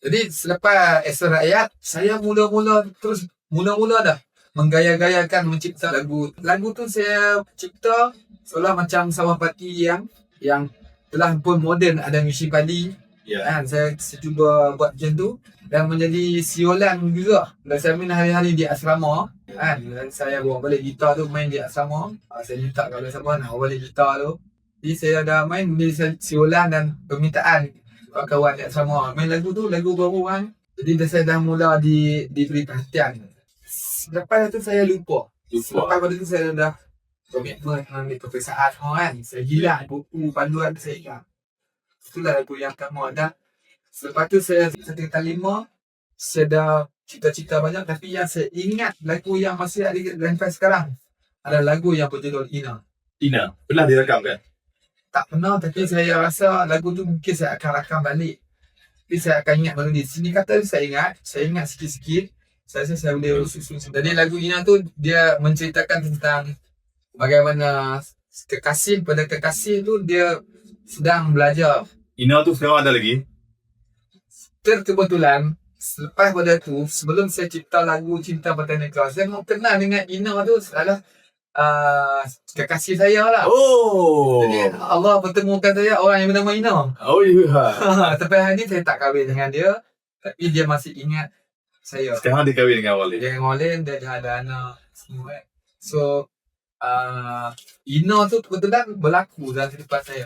Jadi selepas Esok Rakyat, saya mula-mula dah menggaya-gayakan mencipta lagu. Lagu tu saya cipta seolah macam Sawah Pati yang telah pun moden, ada Misi Padi. Kan, saya cuba buat macam tu dan menjadi siolan juga. Dan saya main hari-hari di asrama. Kan, dan saya bawa balik gitar tu main di asrama. Saya minta kalau siapa nak bawa balik gitar tu. Jadi saya dah main di siolan dan permintaan kawan di asrama. Main lagu tu, lagu baru kan. Jadi saya dah mula diberi perhatian. Lepas tu saya lupa. Lepas pada tu saya dah komitmen dengan peperiksaan kan. Saya gila buku panduan saya ingat. Itulah lagu yang pertama. Dan selepas tu saya setingkat 5, saya dah cita-cita banyak. Tapi yang saya ingat lagu yang masih ada sampai sekarang adalah lagu yang berjudul Ina. Ina, pernah direkam kan? Tak pernah, tapi saya rasa lagu tu mungkin saya akan rakam balik. Tapi saya akan ingat melodi. Sini kata saya ingat sikit-sikit. Saya rasa saya boleh susun. Jadi lagu Ina tu dia menceritakan tentang bagaimana kekasih pada kekasih tu dia sedang belajar. Ina tu sekarang ada lagi? Terkebetulan selepas pada tu, sebelum saya cipta lagu Cinta Botanica, saya mau kenal dengan Ina tu adalah kekasih saya lah. Oh. Jadi Allah pertemukan saya orang yang bernama Ina. Oh iya. Sampai hari ni saya tak kahwin dengan dia, tapi dia masih ingat saya. Sekarang dia kahwin dengan Walid. Dia dengan Walid, dia dah ada anak semua. So Ina tu kebetulan berlaku dalam kehidupan saya.